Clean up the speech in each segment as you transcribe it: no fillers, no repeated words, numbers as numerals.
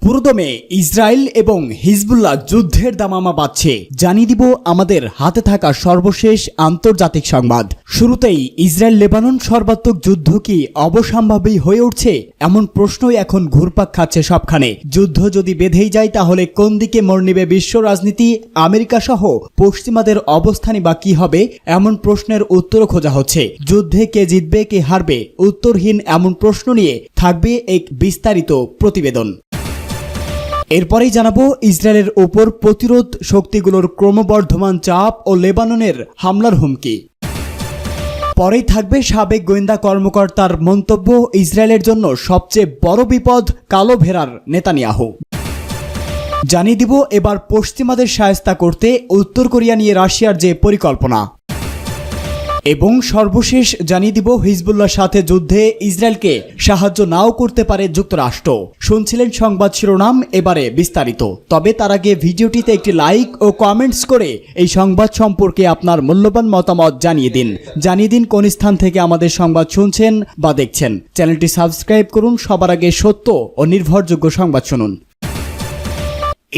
পুরোদমে ইসরায়েল এবং হিজবুল্লাহ যুদ্ধের দামামা বাজছে। জানিয়ে দিব আমাদের হাতে থাকা সর্বশেষ আন্তর্জাতিক সংবাদ। শুরুতেই ইসরায়েল লেবানন সর্বাত্মক যুদ্ধ কি অবশ্যম্ভাবী হয়ে উঠছে, এমন প্রশ্নই এখন ঘুরপাক খাচ্ছে সবখানে। যুদ্ধ যদি বেঁধেই যায় তাহলে কোন দিকে মোড় নেবে বিশ্ব রাজনীতি, আমেরিকা সহ পশ্চিমাদের অবস্থানই বা কি হবে, এমন প্রশ্নের উত্তরও খোঁজা হচ্ছে। যুদ্ধে কে জিতবে কে হারবে, উত্তরহীন এমন প্রশ্ন নিয়ে থাকবে এক বিস্তারিত প্রতিবেদন। এরপরেই জানাবো ইসরায়েলের ওপর প্রতিরোধ শক্তিগুলোর ক্রমবর্ধমান চাপ ও লেবাননের হামলার হুমকি। পরেই থাকবে সাবেক গোয়েন্দা কর্মকর্তার মন্তব্য, ইসরায়েলের জন্য সবচেয়ে বড় বিপদ কালো ভেড়ার নেতানিয়াহু। জানিয়ে দিব এবার পশ্চিমাদের শায়েস্তা করতে উত্তর কোরিয়া নিয়ে রাশিয়ার যে পরিকল্পনা। এবং সর্বশেষ জানিয়ে দিব হিজবুল্লাহর সাথে যুদ্ধে ইসরায়েলকে সাহায্য নাও করতে পারে যুক্তরাষ্ট্র। শুনছিলেন সংবাদ শিরোনাম, এবারে বিস্তারিত। তবে তার আগে ভিডিওটিতে একটি লাইক ও কমেন্টস করে এই সংবাদ সম্পর্কে আপনার মূল্যবান মতামত জানিয়ে দিন কোন স্থান থেকে আমাদের সংবাদ শুনছেন বা দেখছেন। চ্যানেলটি সাবস্ক্রাইব করুন, সবার আগে সত্য ও নির্ভরযোগ্য সংবাদ শুনুন।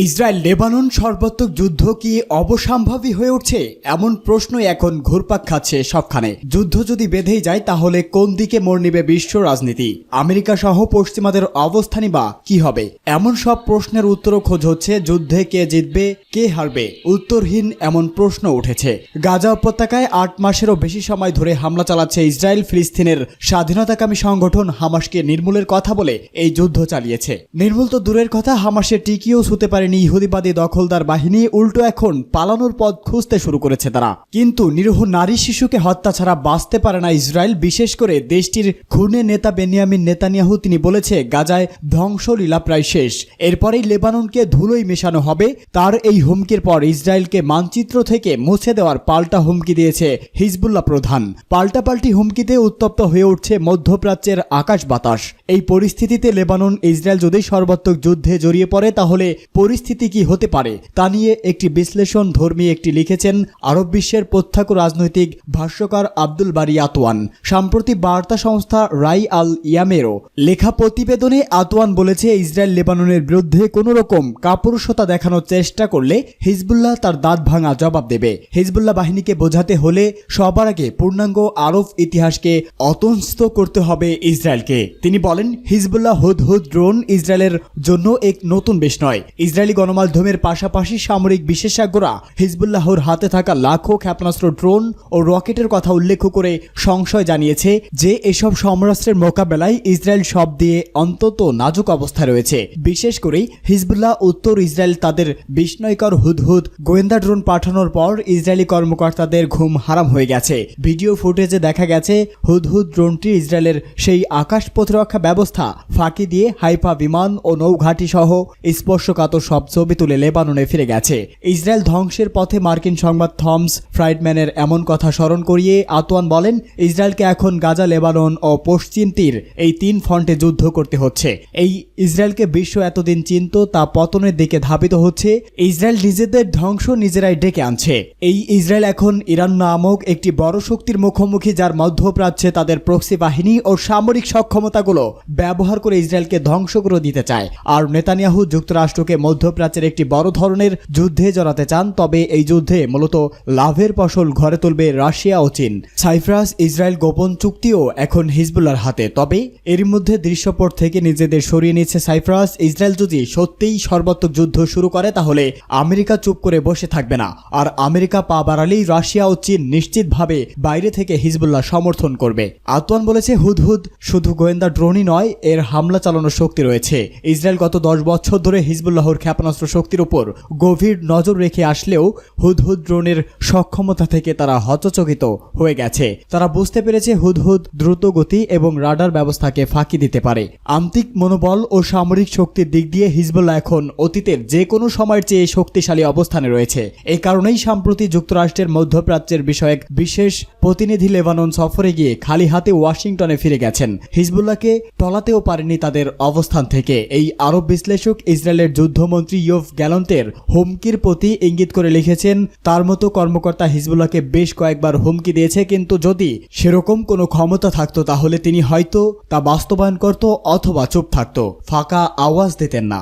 ইসরায়েল লেবানন সর্বাত্মক যুদ্ধ কি অবশ্যম্ভাবী হয়ে উঠছে, এমন প্রশ্নই এখন ঘুরপাক খাচ্ছে সবখানে। যুদ্ধ যদি বেঁধেই যায় তাহলে কোন দিকে মোড় নেবে বিশ্ব রাজনীতি, আমেরিকা সহ পশ্চিমাদের অবস্থানই বা কি হবে, এমন সব প্রশ্নের উত্তরও খোঁজ হচ্ছে। যুদ্ধে কে জিতবে কে হারবে, উত্তরহীন এমন প্রশ্ন উঠেছে। গাজা উপত্যকায় 8 মাসেরও বেশি সময় ধরে হামলা চালাচ্ছে ইসরায়েল। ফিলিস্তিনের স্বাধীনতাকামী সংগঠন হামাসকে নির্মূলের কথা বলে এই যুদ্ধ চালিয়েছে। নির্মূল তো দূরের কথা, হামাসের টিকিও ছুতে পারে ইহুদিবাদী দখলদার বাহিনী, উল্টো এখন পালানোর পথ খুঁজতে শুরু করেছে তারা। কিন্তু নিরীহ নারী শিশুকে হত্যা ছাড়া বাঁচতে পারে না ইসরায়েল, বিশেষ করে দেশটির খুনে নেতা বেনিয়ামিন নেতানিয়াহু। তিনি বলেছে গাজায় ধ্বংসলীলা প্রায় শেষ, এরপরেই লেবাননকে ধুলোয় মেশানো হবে। তার এই হুমকির পর ইসরায়েলকে মানচিত্র থেকে মুছে দেওয়ার পাল্টা হুমকি দিয়েছে হিজবুল্লাহ প্রধান। পাল্টাপাল্টি হুমকিতে উত্তপ্ত হয়ে উঠছে মধ্যপ্রাচ্যের আকাশ বাতাস। এই পরিস্থিতিতে লেবানন ইসরায়েল যদি সর্বাত্মক যুদ্ধে জড়িয়ে পড়ে তাহলে পরিস্থিতি কি হতে পারে তা নিয়ে একটি বিশ্লেষণ ধর্মী একটি লিখেছেন আরব বিশ্বের প্রত্যক্ষ রাজনৈতিক ভাষ্যকার আব্দুল বারি আতওয়ান। সাম্প্রতি বার্তা সংস্থা রাই আল ইয়ামেরও লেখা প্রতিবেদনে আতওয়ান বলেছে, ইসরায়েল লেবাননের বিরুদ্ধে কোনো রকম কাপুরুষতা দেখানোর চেষ্টা করলে হিজবুল্লাহ তার দাঁত ভাঙা জবাব দেবে। হিজবুল্লাহ বাহিনীকে বোঝাতে হলে সবার আগে পূর্ণাঙ্গ আরব ইতিহাসকে অতন্ত্র করতে হবে ইসরায়েলকে। তিনি বলেন, হিজবুল্লাহ হুদহুদ ড্রোন ইসরায়েলের জন্য এক নতুন বিষয় নয়। ইসরায়েলি গণমাধ্যমের পাশাপাশি সামরিক বিশেষজ্ঞরা হিজবুল্লাহর হাতে থাকা লাখো ক্ষেপণাস্ত্র, ড্রোন ও রকেটের কথা উল্লেখ করে সংশয় জানিয়েছে যে এসব সমরাস্ত্রের মোকাবেলায় ইসরায়েল সব দিয়ে অন্তত নাজুক অবস্থায় রয়েছে। বিশেষ করে হিজবুল্লাহ উত্তর ইসরায়েল তাদের বিস্ময়কর হুদহুদ গোয়েন্দা ড্রোন পাঠানোর পর ইসরায়েলি কর্মকর্তাদের ঘুম হারাম হয়ে গেছে। ভিডিও ফুটেজে দেখা গেছে হুদহুদ ড্রোনটি ইসরায়েলের সেই আকাশ প্রতিরক্ষা ব্যবস্থা ফাঁকি দিয়ে হাইফা বিমান ও নৌঘাটি সহ স্পর্শকাতর সব ছবি তুলে লেবাননে ফিরে গেছে। ইসরায়েল ধ্বংসের পথে মার্কিন সংবাদ থমস ফ্রাইডম্যানের এমন কথা স্মরণ করিয়ে আতওয়ান বলেন, ইসরায়েলকে এখন গাজা, লেবানন ও পশ্চিম তীর এই 3 ফ্রন্টে যুদ্ধ করতে হচ্ছে। এই ইসরায়েলকে বিশ্ব এতদিন চিনত তা পতনের দিকে ধাবিত হচ্ছে। ইসরায়েল নিজেদের ধ্বংস নিজেরাই ডেকে আনছে। এই ইসরায়েল এখন ইরান নামক একটি বড় শক্তির মুখোমুখি, যার মধ্যপ্রাচ্যে তাদের প্রক্সি বাহিনী ও সামরিক সক্ষমতাগুলো ব্যবহার করে ইসরায়েলকে ধ্বংস করে দিতে চায়। আর নেতানিয়াহু যুক্তরাষ্ট্রকে মধ্যপ্রাচ্যের একটি বড় ধরনের যুদ্ধে জড়াতে চান। তবে এই যুদ্ধে মূলত লাভের ফসল ঘরে তুলবে রাশিয়া ও চীন। সাইপ্রাস ইসরায়েল গোপন চুক্তিও এখন হিজবুল্লাহর হাতে। তবে এরই মধ্যে দৃশ্যপট থেকে নিজেদের সরিয়ে নিচ্ছে সাইপ্রাস। ইসরায়েল যদি সত্যিই সর্বাত্মক যুদ্ধ শুরু করে তাহলে আমেরিকা চুপ করে বসে থাকবে না। আর আমেরিকা পা বাড়ালেই রাশিয়া ও চীন নিশ্চিতভাবে বাইরে থেকে হিজবুল্লাহ সমর্থন করবে। আতওয়ান বলেছে, হুদহুদ শুধু গোয়েন্দা ড্রোনই নয়, এর হামলা চালানোর শক্তি রয়েছে। ইসরায়েল গত 10 বছর ধরে হিজবুল্লাহর ক্ষেপণাস্ত্র শক্তির উপর গভীর নজর রেখে আসলেও হুদহুদ ড্রোনের সক্ষমতা থেকে তারা হতচকিত হয়ে গেছে। তারা বুঝতে পেরেছে হুদহুদ দ্রুত গতি এবং রাডার ব্যবস্থাকে ফাঁকি দিতে পারে। আন্তরিক মনোবল ও সামরিক শক্তির দিক দিয়ে হিজবুল্লাহ এখন অতীতের যে কোনো সময়ের চেয়ে শক্তিশালী অবস্থানে রয়েছে। এই কারণেই সম্প্রতি যুক্তরাষ্ট্রের মধ্যপ্রাচ্যের বিষয়ক বিশেষ প্রতিনিধি লেবানন সফরে গিয়ে খালি হাতে ওয়াশিংটনে ফিরে গেছেন। হিজবুল্লাহকে টলাতেও পারেনি তাদের অবস্থান থেকে। এই আরব বিশ্লেষক ইসরায়েলের যুদ্ধমন্ত্রী ইয়োভ গ্যালন্টের হুমকির প্রতি ইঙ্গিত করে লিখেছেন, তার মতো কর্মকর্তা হিজবুল্লাহকে বেশ কয়েকবার হুমকি দিয়েছে, কিন্তু যদি সেরকম কোনো ক্ষমতা থাকতো তাহলে তিনি হয়তো তা বাস্তবায়ন করত অথবা চুপ থাকতো, ফাঁকা আওয়াজ দিতেন না।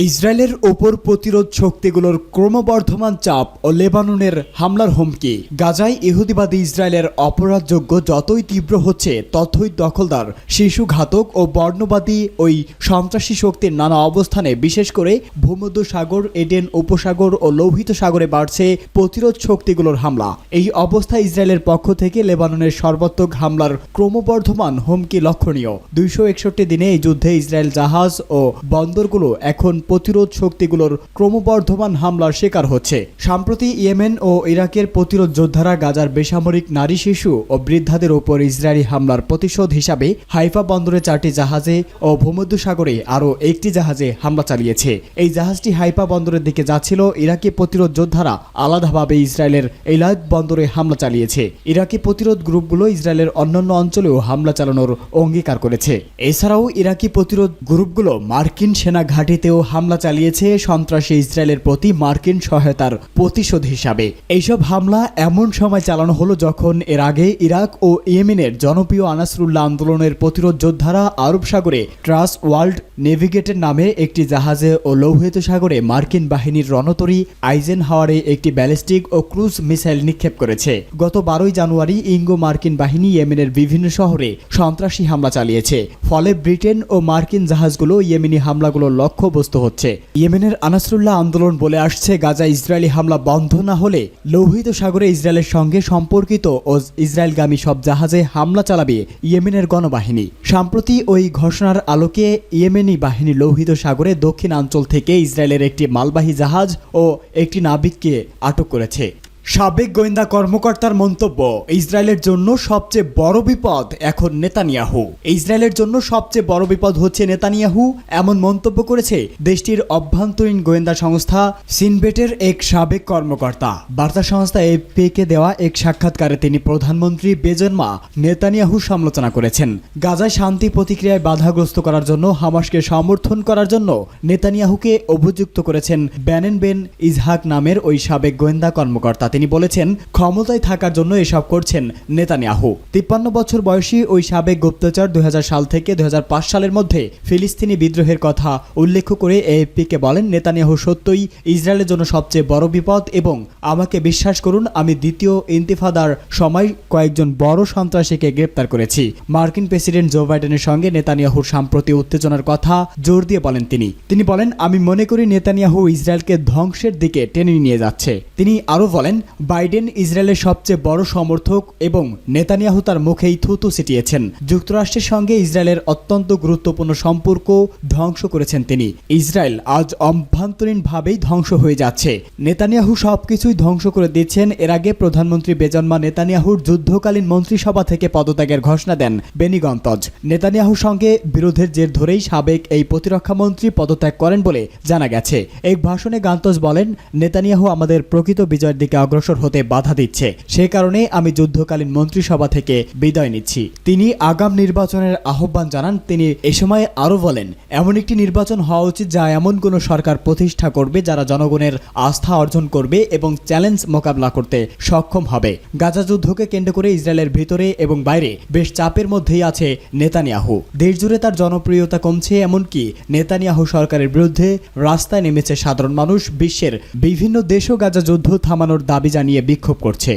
ইসরায়েলের ওপর প্রতিরোধ শক্তিগুলোর ক্রমবর্ধমান চাপ ও লেবাননের হামলার হুমকি। গাজায় ইহুদিবাদী ইসরায়েলের অপরাধযোগ্য যতই তীব্র হচ্ছে ততই দখলদার, শিশুঘাতক ও বর্ণবাদী ওই সন্ত্রাসী শক্তির নানা অবস্থানে, বিশেষ করে ভূমধ্যসাগর, এডেন উপসাগর ও লোহিত সাগরে বাড়ছে প্রতিরোধ শক্তিগুলোর হামলা। এই অবস্থায় ইসরায়েলের পক্ষ থেকে লেবাননের সর্বাত্মক হামলার ক্রমবর্ধমান হুমকি লক্ষণীয়। 261 দিনে এই যুদ্ধে ইসরায়েল জাহাজ ও বন্দরগুলো এখন প্রতিরোধ শক্তিগুলোর ক্রমবর্ধমান হামলার শিকার হচ্ছে। সম্প্রতি ইয়েমেন ও ইরাকের প্রতিরোধ যোদ্ধারা গাজার বেসামরিক নারী, শিশু ও বৃদ্ধাদের ওপর ইসরায়েলি হামলার প্রতিশোধ হিসাবে হাইফা বন্দরে 4টি জাহাজে ও ভূমধ্যসাগরে আরও 1টি জাহাজে হামলা চালিয়েছে। এই জাহাজটি হাইফা বন্দরের দিকে যাচ্ছিল। ইরাকি প্রতিরোধ যোদ্ধারা আলাদাভাবে ইসরায়েলের এলাদ বন্দরে হামলা চালিয়েছে। ইরাকি প্রতিরোধ গ্রুপগুলো ইসরায়েলের অন্যান্য অঞ্চলেও হামলা চালানোর অঙ্গীকার করেছে। এছাড়াও ইরাকি প্রতিরোধ গ্রুপগুলো মার্কিন সেনা ঘাঁটিতেও হামলা চালিয়েছে, সন্ত্রাসী ইসরায়েলের প্রতি মার্কিন সহায়তার প্রতিশোধ হিসাবে। এইসব হামলা এমন সময় চালানো হলো যখন এর আগে ইরাক ও ইয়েমেনের জনপ্রিয় আনাসরুল্লাহ আন্দোলনের প্রতিরোধ যোদ্ধারা আরব সাগরে ট্রান্স ওয়ার্ল্ড নেভিগেটর নামে একটি জাহাজে ও লোহিত সাগরে মার্কিন বাহিনীর রণতরী আইজেনহাওয়ারে একটি ব্যালিস্টিক ও ক্রুজ মিসাইল নিক্ষেপ করেছে। গত 12 জানুয়ারি ইঙ্গো মার্কিন বাহিনী ইয়েমেনের বিভিন্ন শহরে সন্ত্রাসী হামলা চালিয়েছে। ফলে ব্রিটেন ও মার্কিন জাহাজগুলো ইয়েমেনি হামলাগুলোর লক্ষ্যবস্তু হচ্ছে। ইয়েমেনের আনাসরুল্লাহ আন্দোলন বলে আসছে, গাজা ইসরায়েলি হামলা বন্ধ না হলে লোহিত সাগরে ইসরায়েলের সঙ্গে সম্পর্কিত ও ইসরায়েলগামী সব জাহাজে হামলা চালাবে ইয়েমেনের গণবাহিনী। সম্প্রতি ওই ঘোষণার আলোকে ইয়েমেনি বাহিনী লোহিত সাগরে দক্ষিণাঞ্চল থেকে ইসরায়েলের একটি মালবাহী জাহাজ ও একটি নাবিককে আটক করেছে। সাবেক গোয়েন্দা কর্মকর্তার মন্তব্য, ইসরায়েলের জন্য সবচেয়ে বড় বিপদ এখন নেতানিয়াহু। ইসরায়েলের জন্য সবচেয়ে বড় বিপদ হচ্ছে নেতানিয়াহু, এমন মন্তব্য করেছে দেশটির অভ্যন্তরীণ গোয়েন্দা সংস্থা সিনবেটের এক সাবেক কর্মকর্তা। বার্তা সংস্থা এএফপিকে দেওয়া এক সাক্ষাৎকারে তিনি প্রধানমন্ত্রী বেঞ্জামিন নেতানিয়াহুর সমালোচনা করেছেন। গাজায় শান্তি প্রতিক্রিয়ায় বাধাগ্রস্ত করার জন্য হামাসকে সমর্থন করার জন্য নেতানিয়াহুকে অভিযুক্ত করেছেন ব্যানেন বেন ইসহাক নামের ওই সাবেক গোয়েন্দা কর্মকর্তা। তিনি বলেছেন, ক্ষমতায় থাকার জন্য এসব করছেন নেতানিয়াহু। 53 বছর বয়সী ওই সাবেক গুপ্তচর 2000 সাল থেকে 2005 সালের মধ্যে ফিলিস্তিনি বিদ্রোহের কথা উল্লেখ করে এএফপিকে বলেন, নেতানিয়াহু সত্যই ইসরায়েলের জন্য সবচেয়ে বড় বিপদ এবং আমাকে বিশ্বাস করুন, আমি দ্বিতীয় ইন্তিফাদার সময় কয়েকজন বড় সন্ত্রাসীকে গ্রেপ্তার করেছি। মার্কিন প্রেসিডেন্ট জো বাইডেনের সঙ্গে নেতানিয়াহুর সাম্প্রতি উত্তেজনার কথা জোর দিয়ে বলেন তিনি বলেন, আমি মনে করি নেতানিয়াহু ইসরায়েলকে ধ্বংসের দিকে টেনে নিয়ে যাচ্ছে। তিনি আরও বলেন, বাইডেন ইসরায়েলের সবচেয়ে বড় সমর্থক এবং নেতানিয়াহু তার মুখেই থুতু ছিটিয়েছেন। যুক্তরাষ্ট্রের সঙ্গে ইসরায়েলের অত্যন্ত গুরুত্বপূর্ণ সম্পর্ক ধ্বংস করেছেন তিনি। ইসরায়েল আজ অভ্যন্তরীণভাবেই ধ্বংস হয়ে যাচ্ছে। নেতানিয়াহু সবকিছুই ধ্বংস করে দিচ্ছেন। এর আগে প্রধানমন্ত্রী বেঞ্জামিন নেতানিয়াহুর যুদ্ধকালীন মন্ত্রিসভা থেকে পদত্যাগের ঘোষণা দেন বেনি গন্তজ। নেতানিয়াহুর সঙ্গে বিরোধের জের ধরেই সাবেক এই প্রতিরক্ষা মন্ত্রী পদত্যাগ করেন বলে জানা গেছে। এক ভাষণে গন্তজ বলেন, নেতানিয়াহু আমাদের প্রকৃত বিজয়ের দিকে অগ্রসর হতে বাধা দিচ্ছে, সে কারণে আমি যুদ্ধকালীন মন্ত্রিসভা থেকে বিদায় নিচ্ছি। তিনি আগাম নির্বাচনের আহ্বান জানান। তিনি এ সময় আরও বলেন, এমন একটি নির্বাচন হওয়া উচিত যা এমন কোনো সরকার প্রতিষ্ঠা করবে যারা জনগণের আস্থা অর্জন করবে এবং চ্যালেঞ্জ মোকাবিলা করতে সক্ষম হবে। গাজা যুদ্ধকে কেন্দ্র করে ইসরায়েলের ভিতরে এবং বাইরে বেশ চাপের মধ্যেই আছে নেতানিয়াহু। দেশজুড়ে তার জনপ্রিয়তা কমছে, এমনকি নেতানিয়াহু সরকারের বিরুদ্ধে রাস্তায় নেমেছে সাধারণ মানুষ। বিশ্বের বিভিন্ন দেশও গাজা যুদ্ধ থামানোর দাবি জানিয়ে বিক্ষোভ করছে।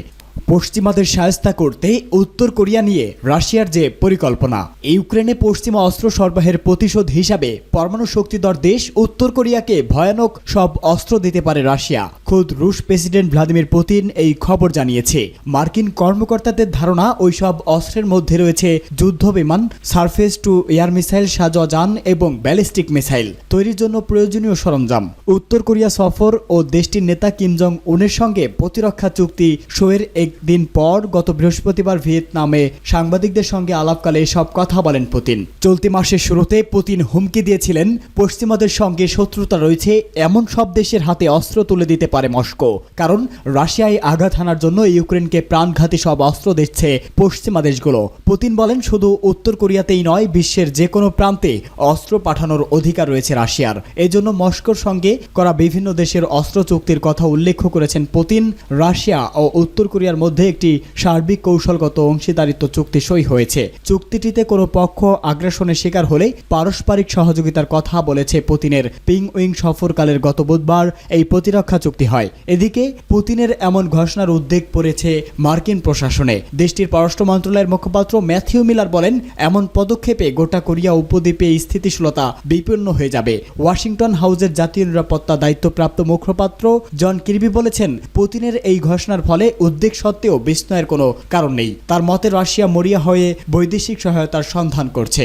পশ্চিমাদের শায়েস্তা করতে উত্তর কোরিয়া নিয়ে রাশিয়ার যে পরিকল্পনা। ইউক্রেনে পশ্চিমা অস্ত্র সরবরাহের প্রতিশোধ হিসাবে পরমাণু শক্তিধর দেশ উত্তর কোরিয়াকে ভয়ানক সব অস্ত্র দিতে পারে রাশিয়া। খোদ রুশ প্রেসিডেন্ট ভ্লাদিমির পুতিন এই খবর জানিয়েছে। মার্কিন কর্মকর্তাদের ধারণা ওই সব অস্ত্রের মধ্যে রয়েছে যুদ্ধ বিমান, সারফেস টু এয়ার মিসাইল, সাজোয়া যান এবং ব্যালিস্টিক মিসাইল তৈরির জন্য প্রয়োজনীয় সরঞ্জাম। উত্তর কোরিয়া সফর ও দেশটির নেতা কিম জং উনের সঙ্গে প্রতিরক্ষা চুক্তি সইয়ের একদিন পর গত বৃহস্পতিবার ভিয়েতনামে সাংবাদিকদের সঙ্গে আলাপকালে এসব কথা বলেন পুতিন। চলতি মাসের শুরুতে পুতিন হুমকি দিয়েছিলেন, পশ্চিমাদের সঙ্গে শত্রুতা রয়েছে, এমন সব দেশের হাতে অস্ত্র তুলে দিতে পারে মস্কো, কারণ রাশিয়ায় আঘাত হানার জন্য ইউক্রেনকে প্রাণঘাতী সব অস্ত্র দিচ্ছে পশ্চিমা দেশগুলো। পুতিন বলেন, শুধু উত্তর কোরিয়াতেই নয়, বিশ্বের যে কোনো প্রান্তে অস্ত্র পাঠানোর অধিকার রয়েছে রাশিয়ার। এজন্য মস্কোর সঙ্গে করা বিভিন্ন দেশের অস্ত্র চুক্তির কথা উল্লেখ করেছেন পুতিন। রাশিয়া ও উত্তর কোরিয়ার মধ্যে একটি সার্বিক কৌশলগত অংশীদারিত্ব চুক্তি সই হয়েছে। চুক্তিটিতে কোনো পক্ষ আগ্রাসনের শিকার হলে পারস্পরিক সহযোগিতার কথা বলেছে পুতিনের পিংউইং সফরকালের গত বুধবার এই প্রতিরক্ষা চুক্তি হয়। এদিকে পুতিনের এমন ঘোষণার উদ্বেগ পড়েছে মার্কিন প্রশাসনে। দেশটির পররাষ্ট্র মন্ত্রণালয়ের মুখপাত্র ম্যাথিউ মিলার বলেন, এমন পদক্ষেপে গোটা কোরিয়া উপদ্বীপে স্থিতিশীলতা বিপন্ন হয়ে যাবে। ওয়াশিংটন হাউসের জাতীয় নিরাপত্তা দায়িত্বপ্রাপ্ত মুখপাত্র জন কির্বি বলেছেন, পুতিনের এই ঘোষণার ফলে উদ্বেগ সত্ত্বেও বিস্ময়ের কোনো কারণ নেই। তার মতে রাশিয়া মরিয়া হয়ে বৈদেশিক সহায়তার সন্ধান করছে।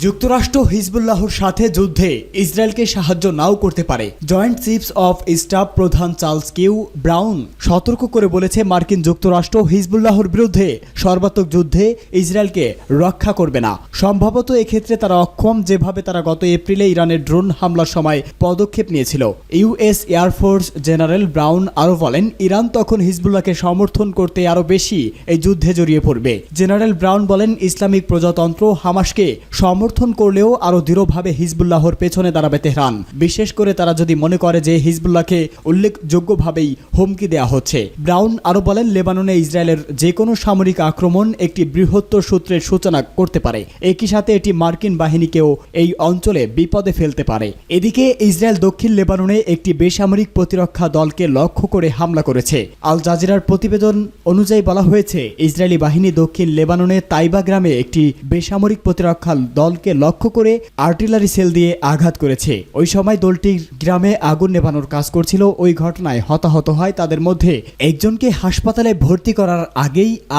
যুক্তরাষ্ট্র হিজবুল্লাহর সাথে যুদ্ধে ইসরায়েলকে সাহায্য নাও করতে পারে। জয়েন্ট চিফস অফ স্টাফ প্রধান চার্লস কিউ ব্রাউন সতর্ক করে বলেছে, মার্কিন যুক্তরাষ্ট্র হিজবুল্লাহর বিরুদ্ধে সর্বাত্মক যুদ্ধে ইসরায়েলকে রক্ষা করবে না। সম্ভবত এক্ষেত্রে তারা অক্ষম, যেভাবে তারা গত এপ্রিলে ইরানের ড্রোন হামলার সময় পদক্ষেপ নিয়েছিল। ইউএস এয়ারফোর্স জেনারেল ব্রাউন আরও বলেন, ইরান তখন হিজবুল্লাহকে সমর্থন করতে আরও বেশি এই যুদ্ধে জড়িয়ে পড়বে। জেনারেল ব্রাউন বলেন, ইসলামিক প্রজাতন্ত্র হামাসকে সমর্থন করলেও আরও দৃঢ়ভাবে হিজবুল্লাহর পেছনে দাঁড়াবে তেহরান, বিশেষ করে তারা যদি মনে করে যে হিজবুল্লাহকে উল্লেখযোগ্যভাবেই হুমকি দেওয়া হচ্ছে। ব্রাউন আরও বলেন, লেবাননে ইসরায়েলের যে কোনো সামরিক আক্রমণ একটি বৃহত্তর সূত্রের সূচনা করতে পারে। একই সাথে এটি মার্কিন বাহিনীকেও এই অঞ্চলে বিপদে ফেলতে পারে। এদিকে ইসরায়েল দক্ষিণ লেবাননে একটি বেসামরিক প্রতিরক্ষা দলকে লক্ষ্য করে হামলা করেছে। আল জাজিরার প্রতিবেদন অনুযায়ী বলা হয়েছে, ইসরায়েলি বাহিনী দক্ষিণ লেবাননে তাইবা গ্রামে একটি বেসামরিক প্রতিরক্ষা দলকে লক্ষ্য করে আর্টিলারি সেল দিয়ে আঘাত করেছে। ওই সময় দলটি গ্রামে আগুন নেভানোর কাজ করছিল। ওই ঘটনায় হতাহত হয় তাদের মধ্যে একজনকে হাসপাতালে ভর্তি করার আগেই